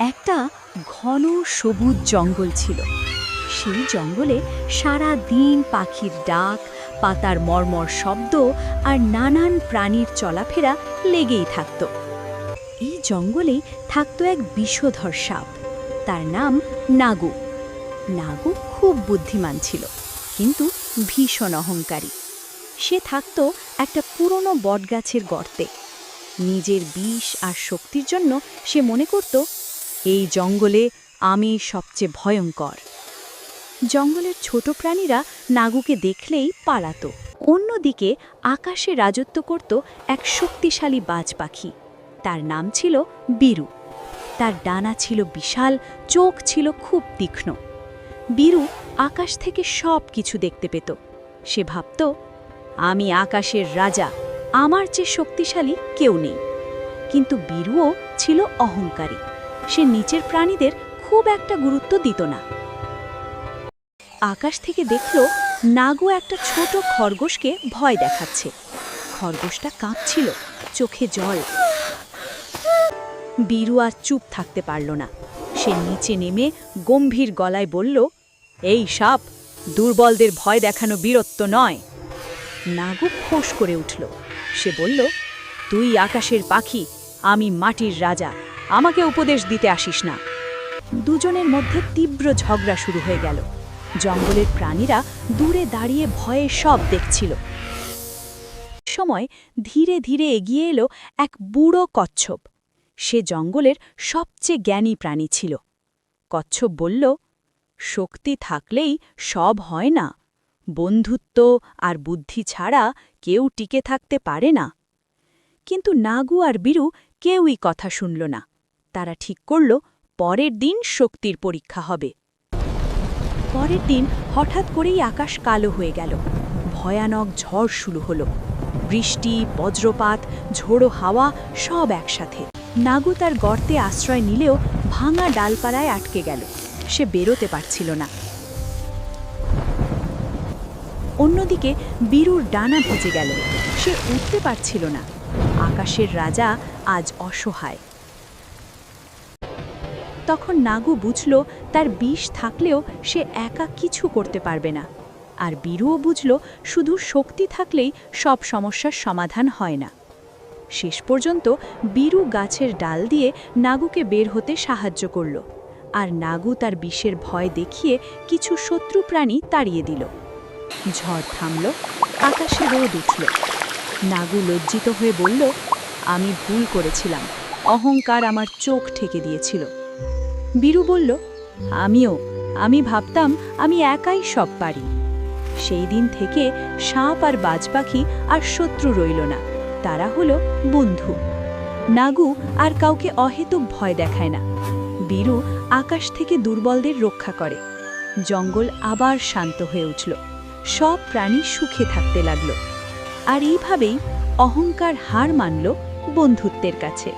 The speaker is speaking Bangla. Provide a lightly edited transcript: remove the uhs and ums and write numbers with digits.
একটা ঘন সবুজ জঙ্গল ছিল। সেই জঙ্গলে সারা দিন পাখির ডাক, পাতার মর্মর শব্দ আর নানান প্রাণীর চলাফেরা লেগেই থাকত। এই জঙ্গলেই থাকত এক বিষধর সাপ। তার নাম নাগু। নাগু খুব বুদ্ধিমান ছিল, কিন্তু ভীষণ অহংকারী। সে থাকত একটা পুরনো বটগাছের গর্তে। নিজের বিষ আর শক্তির জন্য সে মনে করত, এই জঙ্গলে আমি সবচেয়ে ভয়ঙ্কর। জঙ্গলের ছোট প্রাণীরা নাগুকে দেখলেই পালাত। অন্যদিকে আকাশে রাজত্ব করত এক শক্তিশালী বাজ পাখি। তার নাম ছিল বীরু। তার ডানা ছিল বিশাল, চোখ ছিল খুব তীক্ষ্ণ। বীরু আকাশ থেকে সব কিছু দেখতে পেত। সে ভাবত, আমি আকাশের রাজা, আমার চেয়ে শক্তিশালী কেউ নেই। কিন্তু বীরুও ছিল অহংকারী। সে নিচের প্রাণীদের খুব একটা গুরুত্ব দিত না। আকাশ থেকে দেখল নাগু একটা ছোট খরগোশকে ভয় দেখাচ্ছে। খরগোশটা কাঁপছিল, চোখে জল। বীরু আর চুপ থাকতে পারল না। সে নিচে নেমে গম্ভীর গলায় বলল, এই সাপ, দুর্বলদের ভয় দেখানো বীরত্ব নয়। নাগু ফোঁস করে উঠল। সে বলল, তুই আকাশের পাখি, আমি মাটির রাজা, আমাকে উপদেশ দিতে আসিস না। দুজনের মধ্যে তীব্র ঝগড়া শুরু হয়ে গেল। জঙ্গলের প্রাণীরা দূরে দাঁড়িয়ে ভয়ে সব দেখছিল। সময় ধীরে ধীরে এগিয়ে এলো এক বুড়ো কচ্ছপ। সে জঙ্গলের সবচেয়ে জ্ঞানী প্রাণী ছিল। কচ্ছপ বলল, শক্তি থাকলেই সব হয় না। বন্ধুত্ব আর বুদ্ধি ছাড়া কেউ টিকে থাকতে পারে না। কিন্তু নাগু আর বীরু কেউই কথা শুনল না। তারা ঠিক করল, পরের দিন শক্তির পরীক্ষা হবে। পরের দিন হঠাৎ করেই আকাশ কালো হয়ে গেল। ভয়ানক ঝড় শুরু হলো। বৃষ্টি, বজ্রপাত, ঝোড়ো হাওয়া সব একসাথে। নাগু তার গর্তে আশ্রয় নিলেও ভাঙা ডালপালায় আটকে গেল। সে বেরোতে পারছিল না। অন্যদিকে বীরুর ডানা ভিজে গেল। সে উঠতে পারছিল না। আকাশের রাজা আজ অসহায়। তখন নাগু বুঝল, তার বিষ থাকলেও সে একা কিছু করতে পারবে না। আর বীরুও বুঝল, শুধু শক্তি থাকলেই সব সমস্যার সমাধান হয় না। শেষ পর্যন্ত বীরু গাছের ডাল দিয়ে নাগুকে বের হতে সাহায্য করল। আর নাগু তার বিষের ভয় দেখিয়ে কিছু শত্রু প্রাণী তাড়িয়ে দিল। ঝড় থামল, আকাশে রোদ উঠল। নাগু লজ্জিত হয়ে বলল, আমি ভুল করেছিলাম, অহংকার আমার চোখ ঠেকে দিয়েছিল। বীরু বলল, আমি ভাবতাম আমি একাই সব পারি। সেই দিন থেকে সাপ আর বাজ পাখি আর শত্রু রইল না, তারা হলো বন্ধু। নাগু আর কাউকে অহেতুক ভয় দেখায় না। বীরু আকাশ থেকে দুর্বলদের রক্ষা করে। জঙ্গল আবার শান্ত হয়ে উঠল। সব প্রাণী সুখে থাকতে লাগল। আর এইভাবেই অহংকার হার মানল বন্ধুত্বের কাছে।